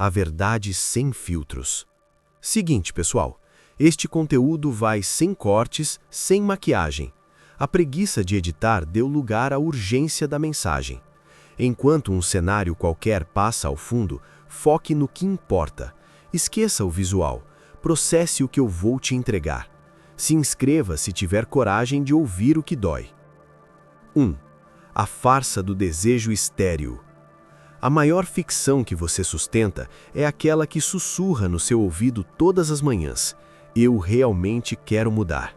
A verdade sem filtros. Seguinte, pessoal, este conteúdo vai sem cortes, sem maquiagem. A preguiça de editar deu lugar à urgência da mensagem. Enquanto um cenário qualquer passa ao fundo, foque no que importa. Esqueça o visual. Processe o que eu vou te entregar. Se inscreva se tiver coragem de ouvir o que dói. 1. A farsa do desejo estéril. A maior ficção que você sustenta é aquela que sussurra no seu ouvido todas as manhãs. Eu realmente quero mudar.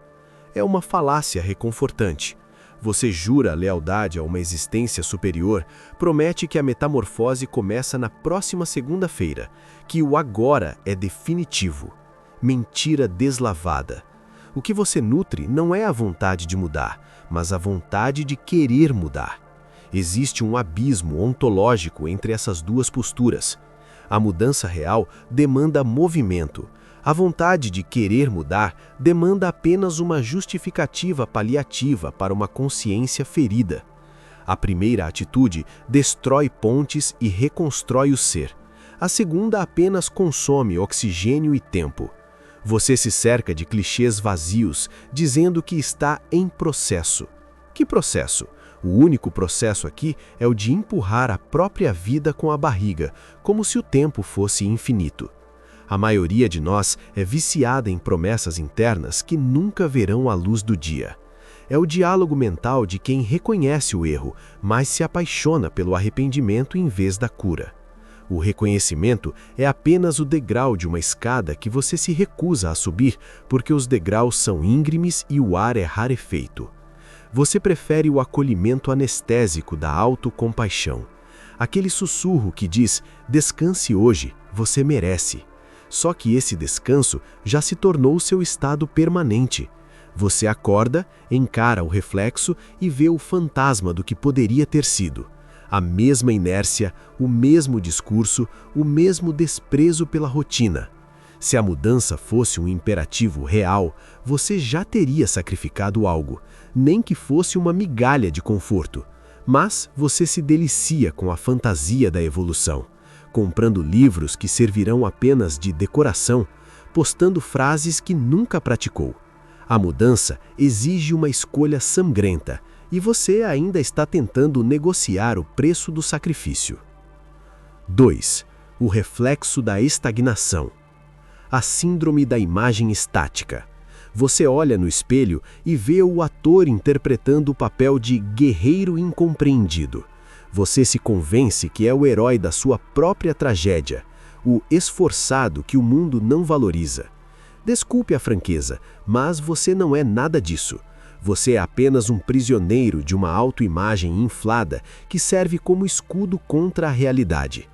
É uma falácia reconfortante. Você jura lealdade a uma existência superior, promete que a metamorfose começa na próxima segunda-feira, que o agora é definitivo. Mentira deslavada. O que você nutre não é a vontade de mudar, mas a vontade de querer mudar. Existe um abismo ontológico entre essas duas posturas. A mudança real demanda movimento. A vontade de querer mudar demanda apenas uma justificativa paliativa para uma consciência ferida. A primeira atitude destrói pontes e reconstrói o ser. A segunda apenas consome oxigênio e tempo. Você se cerca de clichês vazios, dizendo que está em processo. Que processo? O único processo aqui é o de empurrar a própria vida com a barriga, como se o tempo fosse infinito. A maioria de nós é viciada em promessas internas que nunca verão a luz do dia. É o diálogo mental de quem reconhece o erro, mas se apaixona pelo arrependimento em vez da cura. O reconhecimento é apenas o degrau de uma escada que você se recusa a subir porque os degraus são íngremes e o ar é rarefeito. Você prefere o acolhimento anestésico da autocompaixão. Aquele sussurro que diz, descanse hoje, você merece. Só que esse descanso já se tornou seu estado permanente. Você acorda, encara o reflexo e vê o fantasma do que poderia ter sido. A mesma inércia, o mesmo discurso, o mesmo desprezo pela rotina. Se a mudança fosse um imperativo real, você já teria sacrificado algo, nem que fosse uma migalha de conforto. Mas você se delicia com a fantasia da evolução, comprando livros que servirão apenas de decoração, postando frases que nunca praticou. A mudança exige uma escolha sangrenta, e você ainda está tentando negociar o preço do sacrifício. 2. O reflexo da estagnação. A síndrome da imagem estática. Você olha no espelho e vê o ator interpretando o papel de guerreiro incompreendido. Você se convence que é o herói da sua própria tragédia, o esforçado que o mundo não valoriza. Desculpe a franqueza, mas você não é nada disso. Você é apenas um prisioneiro de uma autoimagem inflada que serve como escudo contra a realidade.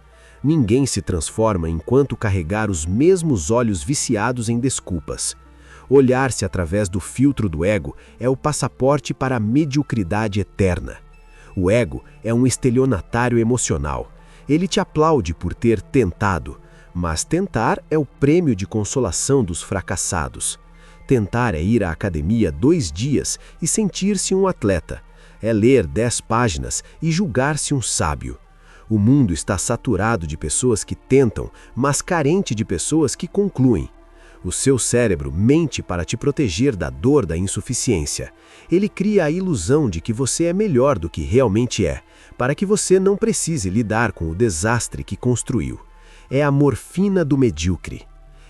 Ninguém se transforma enquanto carregar os mesmos olhos viciados em desculpas. Olhar-se através do filtro do ego é o passaporte para a mediocridade eterna. O ego é um estelionatário emocional. Ele te aplaude por ter tentado, mas tentar é o prêmio de consolação dos fracassados. Tentar é ir à academia 2 dias e sentir-se um atleta. É ler 10 páginas e julgar-se um sábio. O mundo está saturado de pessoas que tentam, mas carente de pessoas que concluem. O seu cérebro mente para te proteger da dor da insuficiência. Ele cria a ilusão de que você é melhor do que realmente é, para que você não precise lidar com o desastre que construiu. É a morfina do medíocre.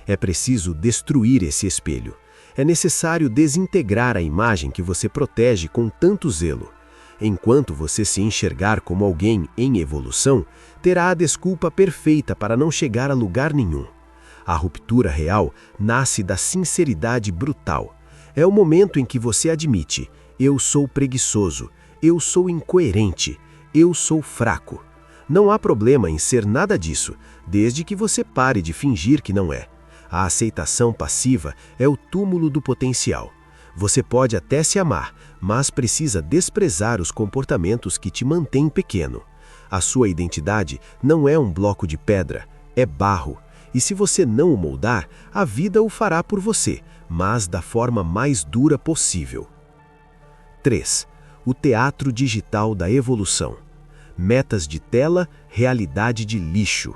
É preciso destruir esse espelho. É necessário desintegrar a imagem que você protege com tanto zelo. Enquanto você se enxergar como alguém em evolução, terá a desculpa perfeita para não chegar a lugar nenhum. A ruptura real nasce da sinceridade brutal. É o momento em que você admite, eu sou preguiçoso, eu sou incoerente, eu sou fraco. Não há problema em ser nada disso, desde que você pare de fingir que não é. A aceitação passiva é o túmulo do potencial. Você pode até se amar, mas precisa desprezar os comportamentos que te mantêm pequeno. A sua identidade não é um bloco de pedra, é barro. E se você não o moldar, a vida o fará por você, mas da forma mais dura possível. 3. O teatro digital da evolução. Metas de tela, realidade de lixo.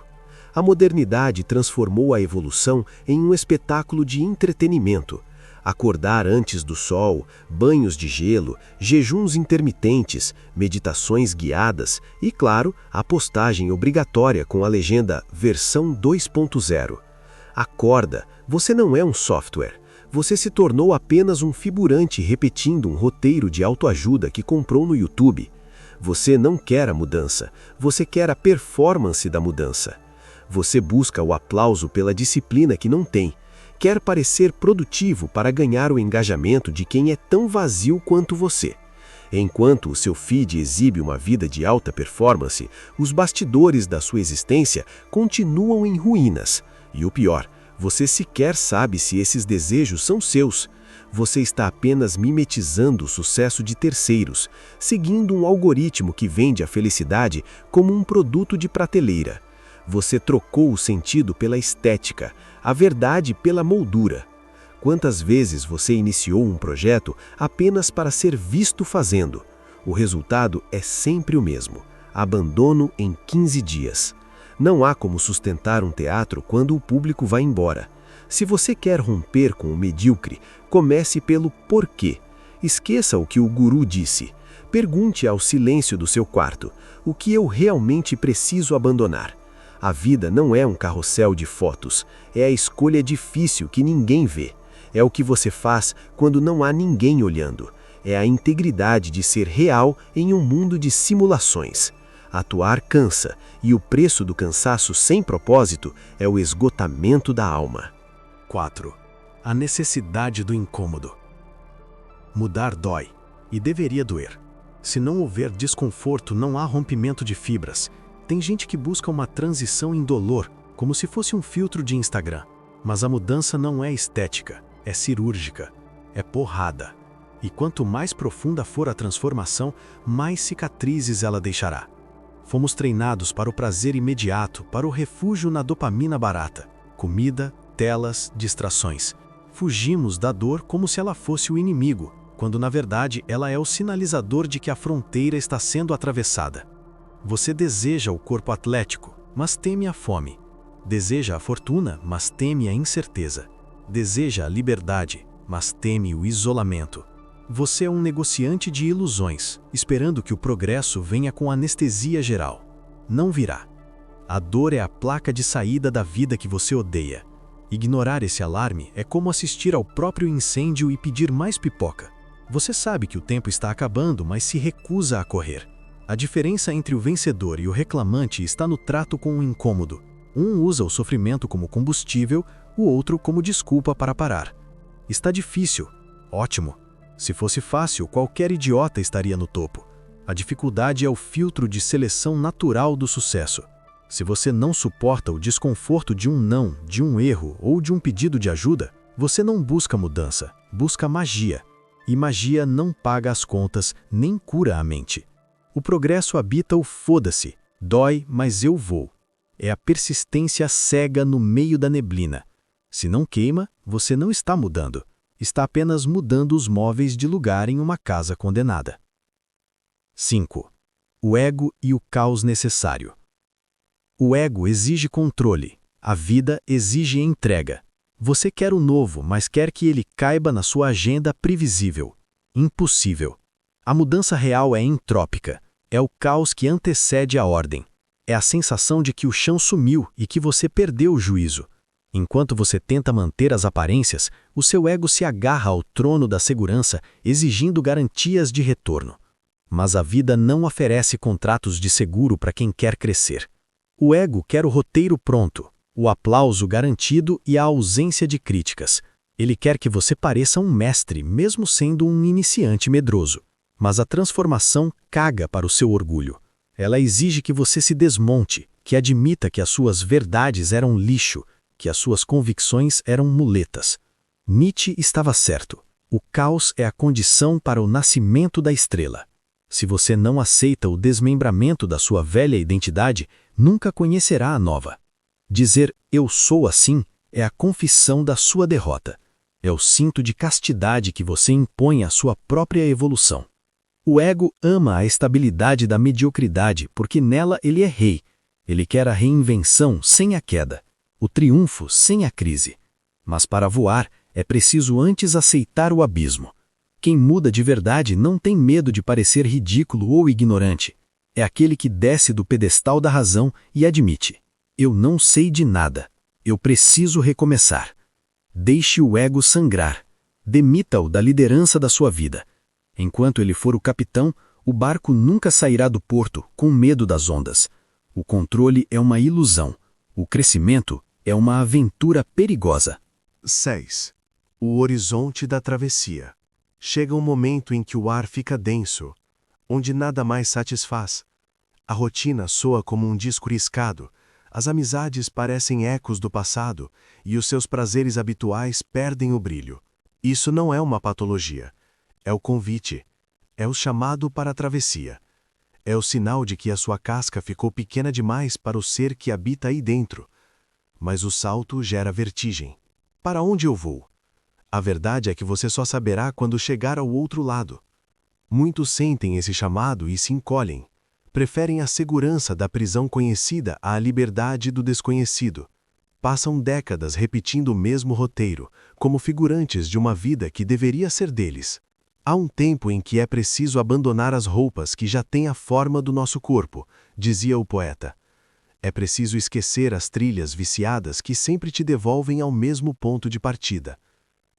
A modernidade transformou a evolução em um espetáculo de entretenimento. Acordar antes do sol, banhos de gelo, jejuns intermitentes, meditações guiadas e, claro, a postagem obrigatória com a legenda versão 2.0. Acorda, você não é um software. Você se tornou apenas um figurante repetindo um roteiro de autoajuda que comprou no YouTube. Você não quer a mudança, você quer a performance da mudança. Você busca o aplauso pela disciplina que não tem. Quer parecer produtivo para ganhar o engajamento de quem é tão vazio quanto você. Enquanto o seu feed exibe uma vida de alta performance, os bastidores da sua existência continuam em ruínas. E o pior, você sequer sabe se esses desejos são seus. Você está apenas mimetizando o sucesso de terceiros, seguindo um algoritmo que vende a felicidade como um produto de prateleira. Você trocou o sentido pela estética, a verdade pela moldura. Quantas vezes você iniciou um projeto apenas para ser visto fazendo? O resultado é sempre o mesmo: abandono em 15 dias. Não há como sustentar um teatro quando o público vai embora. Se você quer romper com o medíocre, comece pelo porquê. Esqueça o que o guru disse. Pergunte ao silêncio do seu quarto: o que eu realmente preciso abandonar? A vida não é um carrossel de fotos, é a escolha difícil que ninguém vê. É o que você faz quando não há ninguém olhando. É a integridade de ser real em um mundo de simulações. Atuar cansa, e o preço do cansaço sem propósito é o esgotamento da alma. 4. A necessidade do incômodo. Mudar dói, e deveria doer. Se não houver desconforto, não há rompimento de fibras. Tem gente que busca uma transição indolor, como se fosse um filtro de Instagram. Mas a mudança não é estética, é cirúrgica, é porrada. E quanto mais profunda for a transformação, mais cicatrizes ela deixará. Fomos treinados para o prazer imediato, para o refúgio na dopamina barata. Comida, telas, distrações. Fugimos da dor como se ela fosse o inimigo, quando na verdade ela é o sinalizador de que a fronteira está sendo atravessada. Você deseja o corpo atlético, mas teme a fome. Deseja a fortuna, mas teme a incerteza. Deseja a liberdade, mas teme o isolamento. Você é um negociante de ilusões, esperando que o progresso venha com anestesia geral. Não virá. A dor é a placa de saída da vida que você odeia. Ignorar esse alarme é como assistir ao próprio incêndio e pedir mais pipoca. Você sabe que o tempo está acabando, mas se recusa a correr. A diferença entre o vencedor e o reclamante está no trato com o incômodo. Um usa o sofrimento como combustível, o outro como desculpa para parar. Está difícil. Ótimo. Se fosse fácil, qualquer idiota estaria no topo. A dificuldade é o filtro de seleção natural do sucesso. Se você não suporta o desconforto de um não, de um erro ou de um pedido de ajuda, você não busca mudança, busca magia. E magia não paga as contas nem cura a mente. O progresso habita o foda-se, dói, mas eu vou. É a persistência cega no meio da neblina. Se não queima, você não está mudando. Está apenas mudando os móveis de lugar em uma casa condenada. 5. O ego e o caos necessário. O ego exige controle. A vida exige entrega. Você quer o novo, mas quer que ele caiba na sua agenda previsível. Impossível. A mudança real é entrópica. É o caos que antecede a ordem. É a sensação de que o chão sumiu e que você perdeu o juízo. Enquanto você tenta manter as aparências, o seu ego se agarra ao trono da segurança, exigindo garantias de retorno. Mas a vida não oferece contratos de seguro para quem quer crescer. O ego quer o roteiro pronto, o aplauso garantido e a ausência de críticas. Ele quer que você pareça um mestre, mesmo sendo um iniciante medroso. Mas a transformação caga para o seu orgulho. Ela exige que você se desmonte, que admita que as suas verdades eram lixo, que as suas convicções eram muletas. Nietzsche estava certo. O caos é a condição para o nascimento da estrela. Se você não aceita o desmembramento da sua velha identidade, nunca conhecerá a nova. Dizer "eu sou assim" é a confissão da sua derrota. É o cinto de castidade que você impõe à sua própria evolução. O ego ama a estabilidade da mediocridade porque nela ele é rei. Ele quer a reinvenção sem a queda, o triunfo sem a crise. Mas para voar, é preciso antes aceitar o abismo. Quem muda de verdade não tem medo de parecer ridículo ou ignorante. É aquele que desce do pedestal da razão e admite: eu não sei de nada. Eu preciso recomeçar. Deixe o ego sangrar. Demita-o da liderança da sua vida. Enquanto ele for o capitão, o barco nunca sairá do porto com medo das ondas. O controle é uma ilusão. O crescimento é uma aventura perigosa. 6. O horizonte da travessia. Chega um momento em que o ar fica denso, onde nada mais satisfaz. A rotina soa como um disco riscado, as amizades parecem ecos do passado e os seus prazeres habituais perdem o brilho. Isso não é uma patologia. É o convite. É o chamado para a travessia. É o sinal de que a sua casca ficou pequena demais para o ser que habita aí dentro. Mas o salto gera vertigem. Para onde eu vou? A verdade é que você só saberá quando chegar ao outro lado. Muitos sentem esse chamado e se encolhem. Preferem a segurança da prisão conhecida à liberdade do desconhecido. Passam décadas repetindo o mesmo roteiro, como figurantes de uma vida que deveria ser deles. Há um tempo em que é preciso abandonar as roupas que já têm a forma do nosso corpo, dizia o poeta. É preciso esquecer as trilhas viciadas que sempre te devolvem ao mesmo ponto de partida.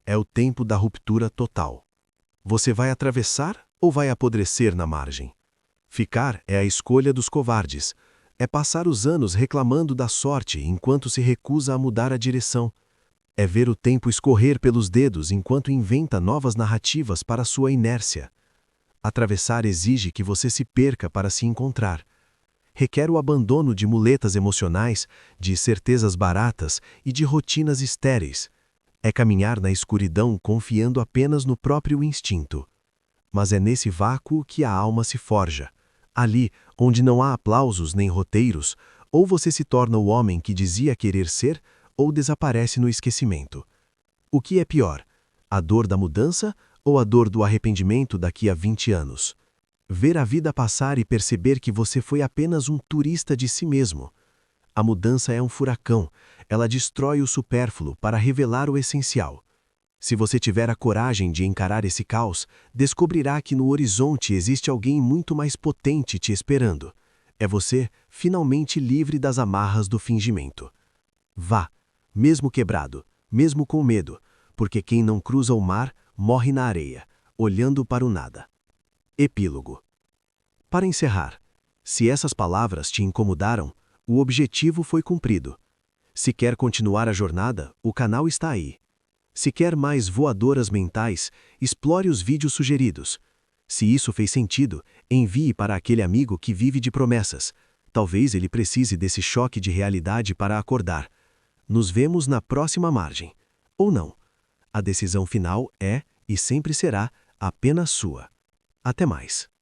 É o tempo da ruptura total. Você vai atravessar ou vai apodrecer na margem? Ficar é a escolha dos covardes. É passar os anos reclamando da sorte enquanto se recusa a mudar a direção. É ver o tempo escorrer pelos dedos enquanto inventa novas narrativas para sua inércia. Atravessar exige que você se perca para se encontrar. Requer o abandono de muletas emocionais, de certezas baratas e de rotinas estéreis. É caminhar na escuridão confiando apenas no próprio instinto. Mas é nesse vácuo que a alma se forja. Ali, onde não há aplausos nem roteiros, ou você se torna o homem que dizia querer ser, ou desaparece no esquecimento. O que é pior, a dor da mudança ou a dor do arrependimento daqui a 20 anos? Ver a vida passar e perceber que você foi apenas um turista de si mesmo. A mudança é um furacão, ela destrói o supérfluo para revelar o essencial. Se você tiver a coragem de encarar esse caos, descobrirá que no horizonte existe alguém muito mais potente te esperando. É você, finalmente livre das amarras do fingimento. Vá, mesmo quebrado, mesmo com medo, porque quem não cruza o mar morre na areia, olhando para o nada. Epílogo. Para encerrar, se essas palavras te incomodaram, o objetivo foi cumprido. Se quer continuar a jornada, o canal está aí. Se quer mais voadoras mentais, explore os vídeos sugeridos. Se isso fez sentido, envie para aquele amigo que vive de promessas. Talvez ele precise desse choque de realidade para acordar. Nos vemos na próxima margem. Ou não. A decisão final é, e sempre será, apenas sua. Até mais.